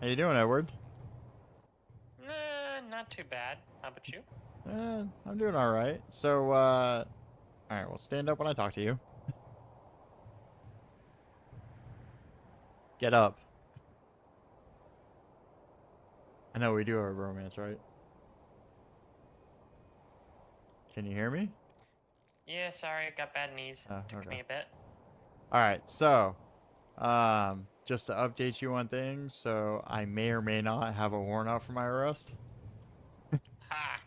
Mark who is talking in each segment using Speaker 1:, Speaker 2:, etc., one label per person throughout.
Speaker 1: How you doing, Edward?
Speaker 2: Nah, not too bad. How about you?
Speaker 1: I'm doing all right. So, all right, well, stand up when I talk to you. Get up. I know we do have a romance, right? Can you hear me?
Speaker 2: Yeah, sorry, I got bad knees.
Speaker 1: Oh,
Speaker 2: Took
Speaker 1: okay.
Speaker 2: me a bit.
Speaker 1: All right, so, just to update you on things, so I may or may not have a warrant out for my arrest.
Speaker 2: Ha!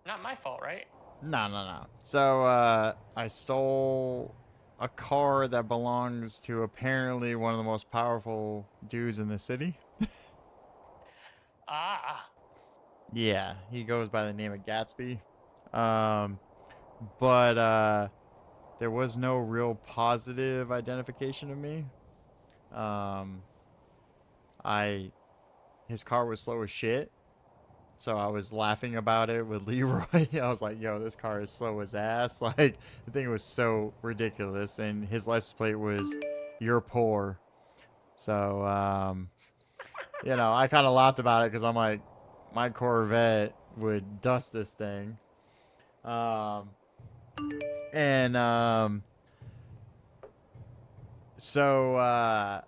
Speaker 2: Not my fault, right?
Speaker 1: No, no, no. So, I stole a car that belongs to apparently one of the most powerful dudes in the city.
Speaker 2: Ah!
Speaker 1: Yeah, he goes by the name of Gatsby. Um, but there was no real positive identification of me. Um, I his car was slow as shit, so I was laughing about it with Leeroy. I was like, "Yo, this car is slow as ass!" Like the thing was so ridiculous, and his license plate was "You're poor." So I kind of laughed about it because I'm like, my Corvette would dust this thing. Um, and so I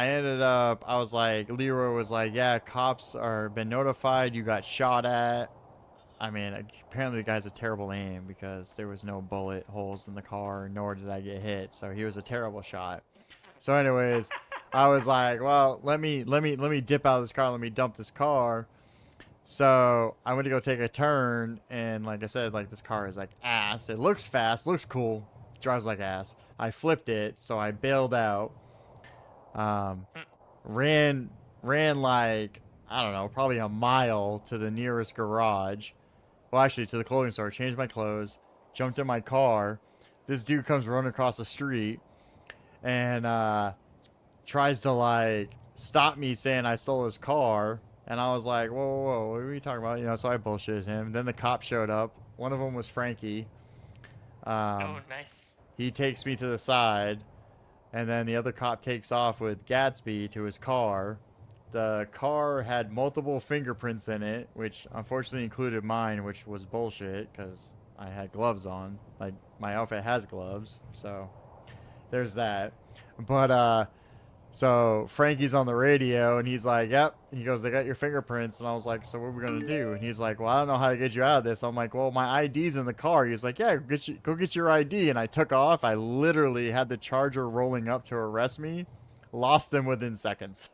Speaker 1: ended up, I was like, Leroy was like, yeah, cops are been notified. You got shot at. I mean, apparently the guy's a terrible aim because there was no bullet holes in the car, nor did I get hit. So he was a terrible shot. So, anyways, I was like, well, let me dip out of this car. Let me dump this car. So I went to go take a turn, and like I said, like this car is like ass. It looks fast, looks cool, drives like ass. I flipped it, so I bailed out. Um,
Speaker 2: Hmm.
Speaker 1: ran ran like I don't know, probably a mile to the nearest garage. Well, actually, to the clothing store. Changed my clothes, jumped in my car. This dude comes running across the street and tries to like stop me, saying I stole his car. And I was like, whoa, whoa, whoa, what are we talking about? So I bullshitted him. Then the cop showed up. One of them was Frankie.
Speaker 2: Oh,
Speaker 1: Um,
Speaker 2: nice.
Speaker 1: he takes me to the side, and then the other cop takes off with Gatsby to his car. The car had multiple fingerprints in it, which unfortunately included mine, which was bullshit because I had gloves on. Like my outfit has gloves, so there's that. But so Frankie's on the radio and he's like, "Yep." He goes, "They got your fingerprints." And I was like, "So what are we gonna do?" And he's like, "Well, I don't know how to get you out of this." I'm like, "Well, my ID's in the car." He's like, "Yeah, go get your ID." And I took off. I literally had the charger rolling up to arrest me. Lost them within seconds.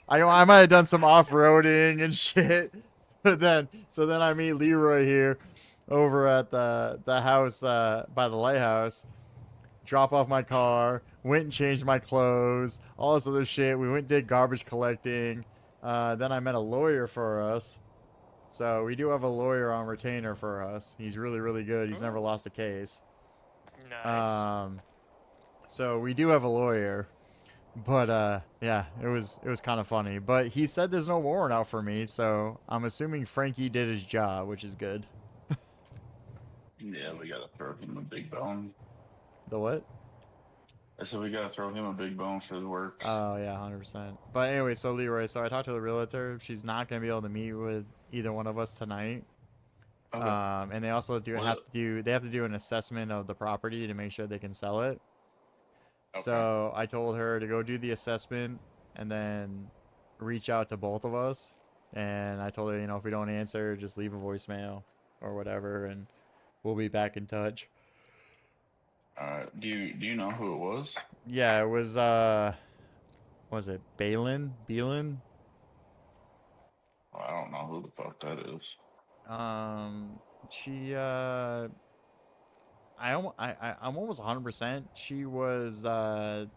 Speaker 1: I might have done some off roading and shit. So then I meet Leroy here over at the house by the lighthouse. Drop off my car, went and changed my clothes, all this other shit. We went and did garbage collecting. Then I met a lawyer for us. So we do have a lawyer on retainer for us. He's really, really good. He's never
Speaker 2: Ooh,
Speaker 1: lost a case.
Speaker 2: nice.
Speaker 1: Um, so we do have a lawyer. But yeah, it was kind of funny. But he said there's no warrant out for me, so I'm assuming Frankie did his job, which is good.
Speaker 3: Yeah, we gotta throw him a big bone.
Speaker 1: The what?
Speaker 3: I said we gotta throw him a big bone for the work.
Speaker 1: Oh yeah, 100%. But anyway, so Leroy, so I talked to the realtor. She's not gonna be able to meet with either one of us tonight.
Speaker 3: Okay.
Speaker 1: And they also do have
Speaker 3: What?
Speaker 1: to do they have to do an assessment of the property to make sure they can sell it.
Speaker 3: Okay.
Speaker 1: So I told her to go do the assessment and then reach out to both of us. And I told her, if we don't answer, just leave a voicemail or whatever, and we'll be back in touch.
Speaker 3: Do you know who it was?
Speaker 1: Yeah, it was was it Balin? Beelin?
Speaker 3: Well, I don't know who the fuck that is.
Speaker 1: She I'm almost 100%. She was the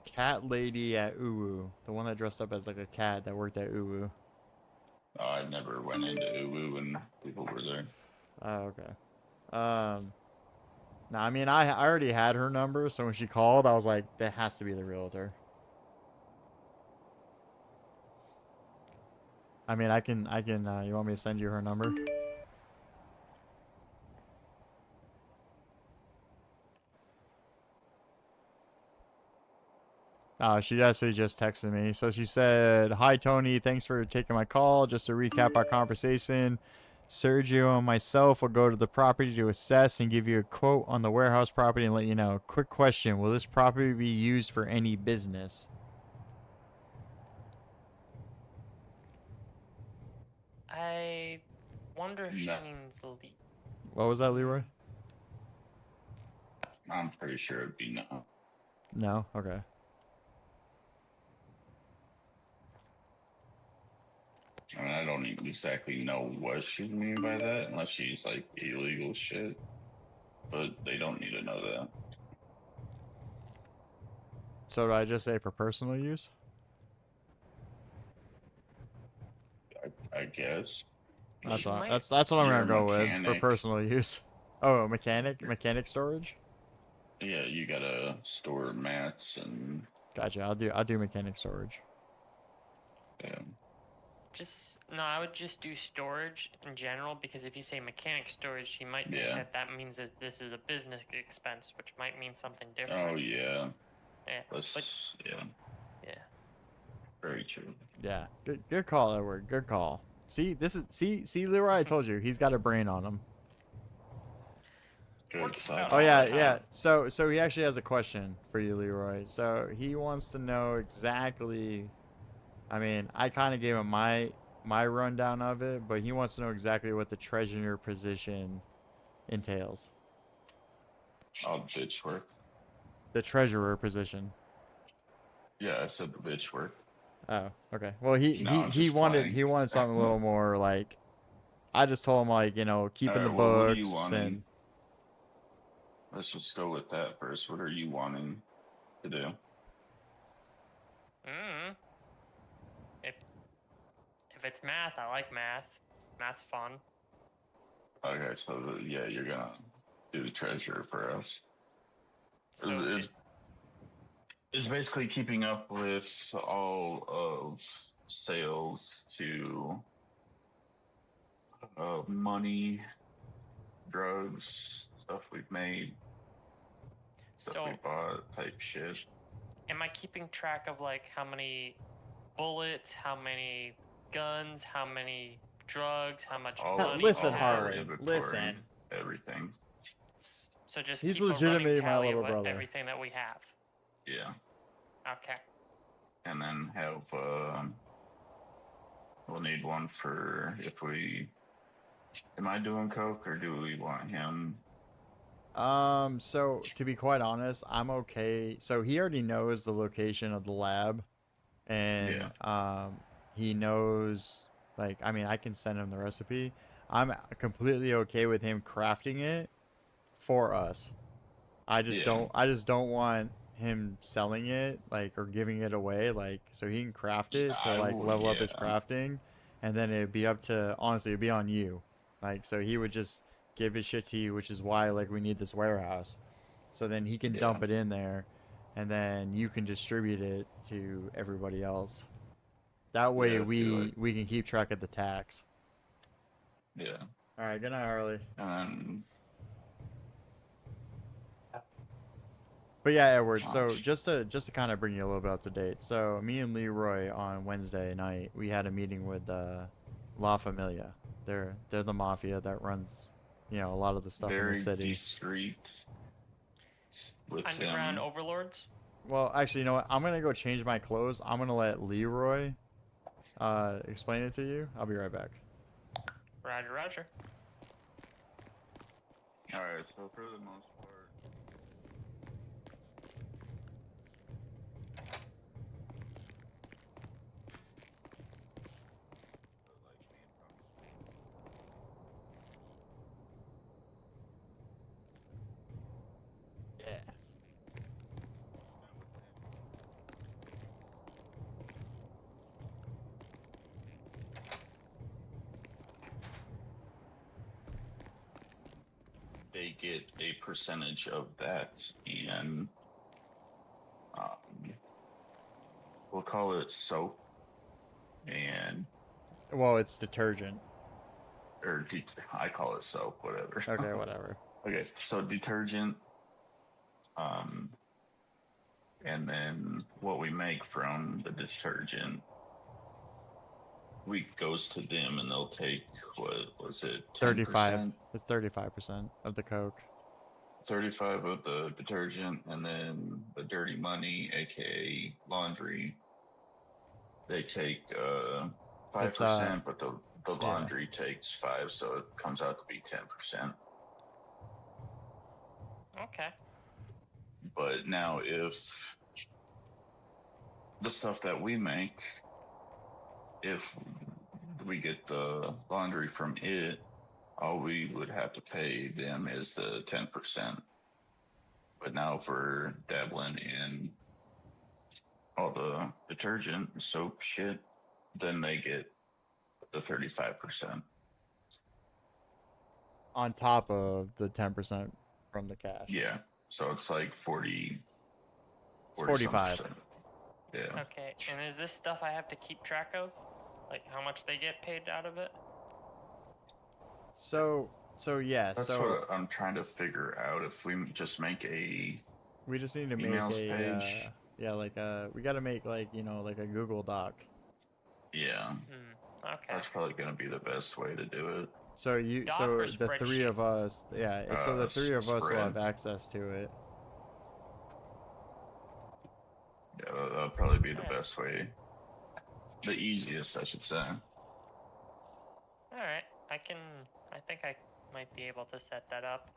Speaker 1: cat lady at Uwu, the one that dressed up as like a cat that worked at Uwu.
Speaker 3: I never went into Uwu when people were there.
Speaker 1: Oh, okay. Um, no, I mean I already had her number, so when she called, I was like, that has to be the realtor. I mean, I can. You want me to send you her number? She actually just texted me. So she said, "Hi Tony, thanks for taking my call. Just to recap our conversation, Sergio and myself will go to the property to assess and give you a quote on the warehouse property and let you know. Quick question: will this property be used for any business?"
Speaker 2: I wonder if she
Speaker 3: No.
Speaker 2: means
Speaker 1: What was that, Leroy?
Speaker 3: I'm pretty sure it'd be no.
Speaker 1: No. Okay.
Speaker 3: I mean, I don't even exactly know what she mean by that, unless she's like illegal shit. But they don't need to know that.
Speaker 1: So did I just say for personal use?
Speaker 3: I guess.
Speaker 1: That's
Speaker 2: She
Speaker 1: what
Speaker 2: might.
Speaker 1: that's what I'm
Speaker 3: You're
Speaker 1: gonna
Speaker 3: a
Speaker 1: go with for
Speaker 3: mechanic.
Speaker 1: personal use. Oh, mechanic storage.
Speaker 3: Yeah, you gotta store mats and
Speaker 1: Gotcha. I'll do mechanic storage.
Speaker 3: yeah.
Speaker 2: Just no, I would just do storage in general because if you say mechanic storage, she might think
Speaker 3: Yeah.
Speaker 2: that that means that this is a business expense, which might mean something different.
Speaker 3: Oh yeah.
Speaker 2: Yeah,
Speaker 3: Let's
Speaker 2: but
Speaker 3: yeah.
Speaker 2: yeah.
Speaker 3: Very true.
Speaker 1: Yeah. Good call, Edward. Good call. See Leroy, I told you he's got a brain on him.
Speaker 3: Good.
Speaker 2: Works
Speaker 3: So
Speaker 2: about
Speaker 1: Oh
Speaker 2: all
Speaker 1: yeah,
Speaker 2: the time.
Speaker 1: yeah. So he actually has a question for you, Leroy. So he wants to know exactly. I mean, I kind of gave him my rundown of it, but he wants to know exactly what the treasurer position entails.
Speaker 3: I'll bitch work.
Speaker 1: The treasurer position.
Speaker 3: Yeah, I said the bitch work.
Speaker 1: Oh, okay. Well, he
Speaker 3: No,
Speaker 1: he
Speaker 3: I'm
Speaker 1: he
Speaker 3: just
Speaker 1: wanted
Speaker 3: playing.
Speaker 1: he wanted something a little more like. I just told him like keeping the
Speaker 3: Alright, well what are you
Speaker 1: books
Speaker 3: wanting?
Speaker 1: and
Speaker 3: Let's just go with that first. What are you wanting to do?
Speaker 2: Mm. If it's math, I like math. Math's fun.
Speaker 3: Okay, so yeah, you're gonna do the treasurer for us.
Speaker 2: So
Speaker 3: Is basically keeping up with all of sales to money, drugs, stuff we've made, stuff we
Speaker 2: so
Speaker 3: bought, type shit.
Speaker 2: am I keeping track of like how many bullets, how many guns, how many drugs, how much money we
Speaker 1: listen,
Speaker 3: all of
Speaker 2: have?
Speaker 3: our
Speaker 1: Harley.
Speaker 3: inventory,
Speaker 1: Listen.
Speaker 3: everything.
Speaker 2: So just
Speaker 1: He's
Speaker 2: keep a running
Speaker 1: legitimately my
Speaker 2: tally
Speaker 1: little
Speaker 2: of
Speaker 1: brother.
Speaker 2: everything that we have.
Speaker 3: Yeah,
Speaker 2: Okay.
Speaker 3: and then have we'll need one for if we. Am I doing coke or do we want him?
Speaker 1: So to be quite honest, I'm okay. So he already knows the location of the lab, and
Speaker 3: Yeah,
Speaker 1: he knows like I mean I can send him the recipe. I'm completely okay with him crafting it for us.
Speaker 3: yeah,
Speaker 1: I just don't want him selling it like or giving it away like so he can craft
Speaker 3: yeah.
Speaker 1: it to
Speaker 3: I
Speaker 1: like
Speaker 3: will.
Speaker 1: level up his
Speaker 3: Yeah,
Speaker 1: crafting, and then it'd be up to honestly it'd be on you. Like so he would just give his shit to you, which is why like we need this warehouse. So then he can
Speaker 3: yeah,
Speaker 1: dump it in there, and then you can distribute it to everybody else. That way
Speaker 3: yeah. Do it.
Speaker 1: we can keep track of the tax.
Speaker 3: Yeah,
Speaker 1: All right, good night, Harley.
Speaker 3: and
Speaker 1: But yeah, Edward.
Speaker 3: um,
Speaker 1: So just to kind of bring you a little bit up to date. So me and Leroy on Wednesday night we had a meeting with La Familia. They're the mafia that runs, a lot of the stuff in the
Speaker 3: very
Speaker 1: city.
Speaker 3: discreet with
Speaker 2: Underground
Speaker 3: him.
Speaker 2: overlords.
Speaker 1: Well, actually, you know what? I'm gonna go change my clothes. I'm gonna let Leroy explain it to you. I'll be right back.
Speaker 2: Roger, Roger.
Speaker 3: All right, so for the most part, like me and
Speaker 1: Yeah.
Speaker 3: met with him. They get a percentage of that, and um, we'll call it soap and
Speaker 1: Well, it's detergent.
Speaker 3: I call it soap, whatever.
Speaker 1: Okay, whatever.
Speaker 3: Okay, so detergent, um, and then what we make from the detergent, we goes to them, and they'll take what was it,
Speaker 1: 35.
Speaker 3: 10%,
Speaker 1: It's 35% of the Coke.
Speaker 3: 35 of the detergent, and then the dirty money, aka laundry, they take
Speaker 1: It's
Speaker 3: 5%, but the
Speaker 1: yeah.
Speaker 3: laundry takes 5, so it comes out to be 10%.
Speaker 2: Okay.
Speaker 3: But now, if the stuff that we make, if we get the laundry from it, all we would have to pay them is the 10%. But now, if we're dabbling in all the detergent, soap, shit, then they get the 35%.
Speaker 1: On top of the 10% from the cash.
Speaker 3: Yeah. So it's like 40.
Speaker 1: It's 45.
Speaker 3: Yeah.
Speaker 2: Okay. And is this stuff I have to keep track of? Like how much they get paid out of it?
Speaker 1: So yeah.
Speaker 3: That's
Speaker 1: So
Speaker 3: what I'm trying to figure out. If we just make a
Speaker 1: we just need to make
Speaker 3: emails
Speaker 1: a
Speaker 3: page.
Speaker 1: yeah, like we got to make like, you know, like a Google Doc.
Speaker 3: Yeah.
Speaker 2: Okay.
Speaker 3: That's probably going to be the best way to do it.
Speaker 1: So
Speaker 2: Doc
Speaker 1: so
Speaker 2: or
Speaker 1: the three
Speaker 2: spreadsheet?
Speaker 1: of us, yeah, so the three of us will
Speaker 3: Spread.
Speaker 1: have access to it.
Speaker 3: Yeah, that'll probably be the
Speaker 2: Alright.
Speaker 3: best way. The easiest, I should say.
Speaker 2: All right. I think I might be able to set that up.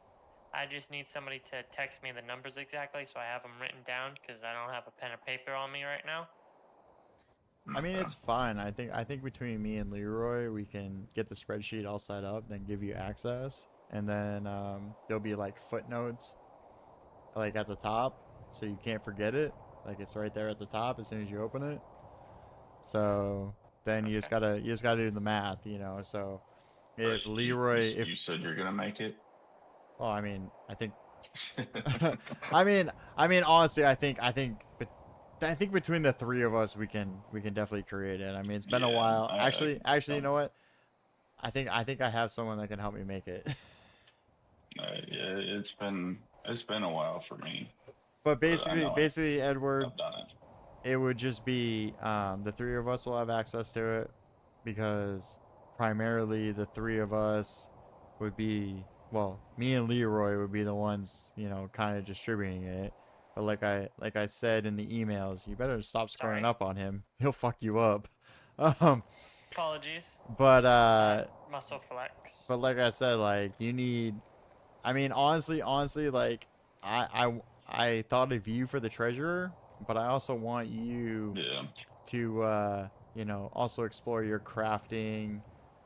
Speaker 2: I just need somebody to text me the numbers exactly so I have them written down because I don't have a pen or paper on me right now.
Speaker 1: I mean,
Speaker 3: Okay.
Speaker 1: it's fine. I think between me and Leroy, we can get the spreadsheet all set up, then give you access, and then there'll be like footnotes, like at the top, so you can't forget it. Like it's right there at the top as soon as you open it. So then you just gotta do the math, you know. So if
Speaker 3: But
Speaker 1: Leroy,
Speaker 3: you said you're gonna make it.
Speaker 1: well, I mean, I think, I mean, honestly, I think between the three of us, we can definitely create it. I mean, it's been a
Speaker 3: Yeah,
Speaker 1: while.
Speaker 3: I
Speaker 1: Actually, you know what? I think I have someone that can help me make it.
Speaker 3: Yeah, it's been a while for me,
Speaker 1: But
Speaker 3: but I know
Speaker 1: basically, Edward,
Speaker 3: I've done it.
Speaker 1: it would just be the three of us will have access to it because primarily the three of us would be, well, me and Leroy would be the ones, you know, kind of distributing it. But like I said in the emails, you better stop screwing
Speaker 2: Sorry.
Speaker 1: up on him. He'll fuck you up. Um,
Speaker 2: Apologies.
Speaker 1: but
Speaker 2: Muscle flex.
Speaker 1: but like I said, like you need. I mean, honestly, like I thought of you for the treasurer, but I also want you
Speaker 3: Yeah.
Speaker 1: to you know, also explore your crafting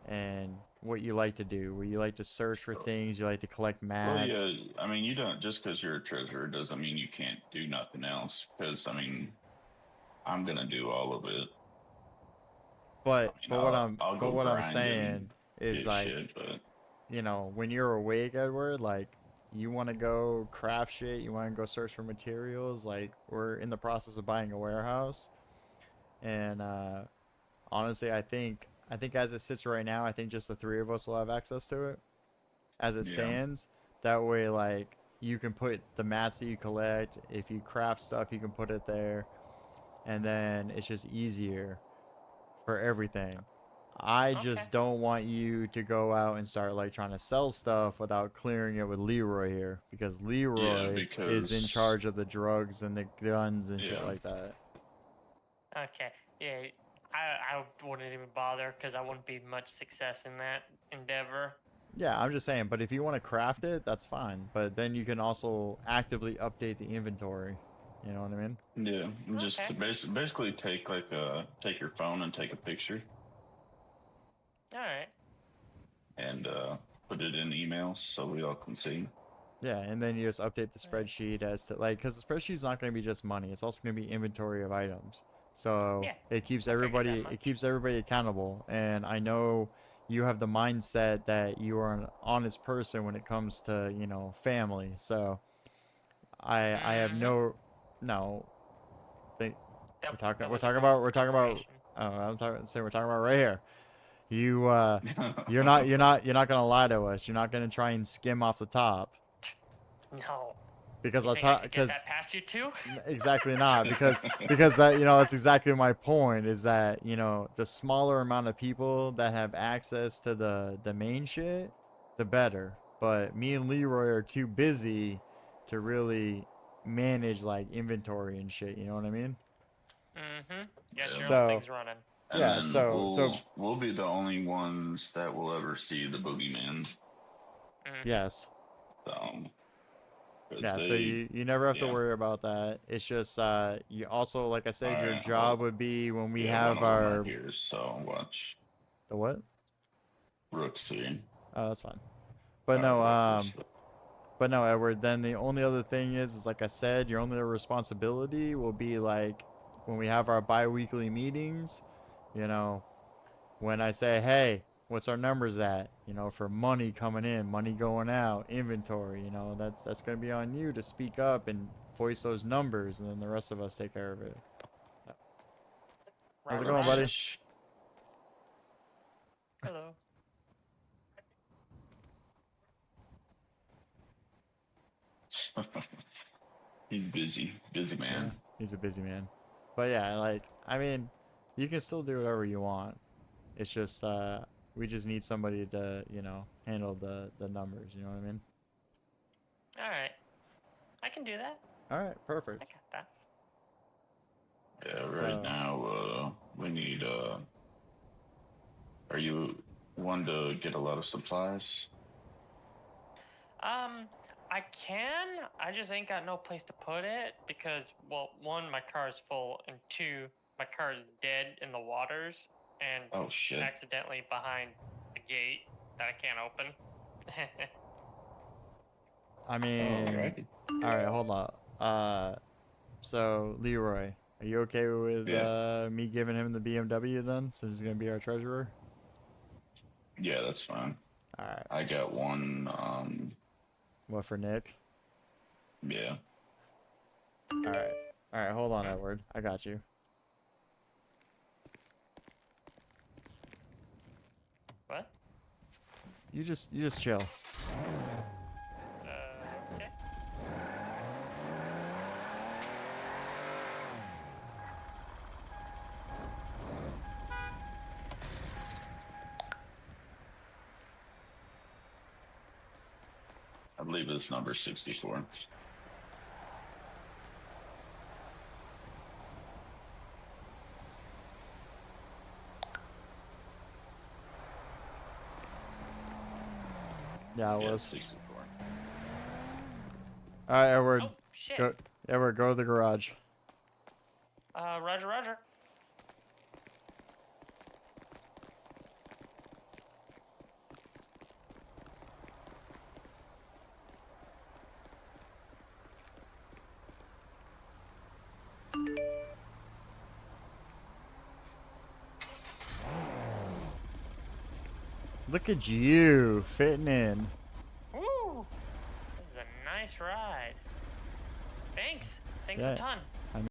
Speaker 1: and what you like to do. Where you like to search for things, you like to collect
Speaker 3: Well,
Speaker 1: mats.
Speaker 3: yeah. I mean, you don't just because you're a treasurer doesn't mean you can't do nothing else. Because I mean, I'm gonna do all of it.
Speaker 1: But
Speaker 3: I mean, I'll go
Speaker 1: what I'm
Speaker 3: grind
Speaker 1: saying
Speaker 3: and
Speaker 1: is
Speaker 3: get
Speaker 1: like,
Speaker 3: shit, but
Speaker 1: you know, when you're awake, Edward, like you want to go craft shit, you want to go search for materials. Like we're in the process of buying a warehouse, and honestly, I think as it sits right now, I think just the three of us will have access to it. As it
Speaker 3: yeah.
Speaker 1: stands, that way, like you can put the mats that you collect. If you craft stuff, you can put it there, and then it's just easier for everything. I just
Speaker 2: Okay.
Speaker 1: don't want you to go out and start like trying to sell stuff without clearing it with Leroy here because Leroy is in
Speaker 3: because
Speaker 1: charge of the drugs and the guns and shit
Speaker 3: yeah.
Speaker 1: like that.
Speaker 2: Okay. Yeah. I wouldn't even bother because I wouldn't be much success in that endeavor.
Speaker 1: Yeah, I'm just saying, but if you want to craft it, that's fine. But then you can also actively update the inventory. You know what I mean?
Speaker 3: Yeah, just
Speaker 2: Okay.
Speaker 3: basically take take your phone and take a picture
Speaker 2: All right.
Speaker 3: and put it in emails so we all can see.
Speaker 1: Yeah, and then you just update the spreadsheet as to like, because the spreadsheet's not going to be just money; it's also going to be inventory of items. So
Speaker 2: Yeah,
Speaker 1: it keeps
Speaker 2: I figured that
Speaker 1: everybody
Speaker 2: much.
Speaker 1: accountable. And I know you have the mindset that you are an honest person when it comes to, you know, family. So I have no think we're talking about I'm talking say we're talking about right here. You you're not gonna lie to us. You're not gonna try and skim off the top.
Speaker 2: No.
Speaker 1: because
Speaker 2: You
Speaker 1: I'll
Speaker 2: think I
Speaker 1: talk
Speaker 2: could get
Speaker 1: because
Speaker 2: that past you too?
Speaker 1: exactly not because that that's exactly my point is that the smaller amount of people that have access to the main shit, the better. But me and Leroy are too busy to really manage like inventory and shit. You know what I mean?
Speaker 2: Mm-hmm. Get your
Speaker 1: So
Speaker 2: own things running.
Speaker 3: And
Speaker 1: yeah,
Speaker 3: then
Speaker 1: so
Speaker 3: we'll be the only ones that will ever see the boogeyman.
Speaker 2: Mm-hmm.
Speaker 1: yes.
Speaker 3: 'Cause
Speaker 1: Yeah, so
Speaker 3: they,
Speaker 1: you never have to
Speaker 3: yeah.
Speaker 1: worry about that. It's just you also like I said, your
Speaker 3: Alright,
Speaker 1: job would be when we
Speaker 3: yeah, one
Speaker 1: have
Speaker 3: of them right
Speaker 1: our
Speaker 3: here. So watch
Speaker 1: the what?
Speaker 3: Rook C.
Speaker 1: Oh, that's fine. But
Speaker 3: Alright,
Speaker 1: no,
Speaker 3: Rook was.
Speaker 1: Edward, then the only other thing is like I said, your only responsibility will be like when we have our bi-weekly meetings, you know, when I say, "Hey, what's our numbers at?" For money coming in, money going out, inventory, that's going to be on you to speak up and voice those numbers and then the rest of us take care of it. How's it
Speaker 2: Roger,
Speaker 1: going,
Speaker 2: roger.
Speaker 1: buddy?
Speaker 2: Hello.
Speaker 3: He's busy
Speaker 1: Yeah,
Speaker 3: man.
Speaker 1: he's a busy man. But yeah, like I mean, you can still do whatever you want. It's just we just need somebody to, handle the numbers, you know what I mean?
Speaker 2: All right. I can do that.
Speaker 1: All right,
Speaker 2: I
Speaker 1: perfect.
Speaker 2: got that.
Speaker 3: Yeah, right
Speaker 1: So,
Speaker 3: now we need. Are you one to get a lot of supplies?
Speaker 2: I can. I just ain't got no place to put it because, well, one, my car is full, and two, my car is dead in the waters and
Speaker 3: Oh shit!
Speaker 2: accidentally behind a gate that I can't open.
Speaker 1: I
Speaker 3: All
Speaker 1: mean,
Speaker 3: right.
Speaker 1: all right, hold on. So Leroy, are you okay with
Speaker 3: Yeah,
Speaker 1: me giving him the BMW then, since he's gonna be our treasurer?
Speaker 3: yeah, that's fine.
Speaker 1: All right.
Speaker 3: I got one.
Speaker 1: What for Nick?
Speaker 3: Yeah.
Speaker 1: All right. All right. Hold on, Edward. I got you.
Speaker 2: What?
Speaker 1: You just chill.
Speaker 2: Okay.
Speaker 3: I believe it's number 64.
Speaker 1: Yeah, it
Speaker 3: Yeah,
Speaker 1: was.
Speaker 3: 64.
Speaker 1: All right, Edward.
Speaker 2: Oh, shit.
Speaker 1: Go. Edward, go to the garage.
Speaker 2: Roger, roger.
Speaker 1: Look at you fitting in.
Speaker 2: Woo! This is a nice ride. Thanks. Thanks
Speaker 1: Yeah.
Speaker 2: a ton.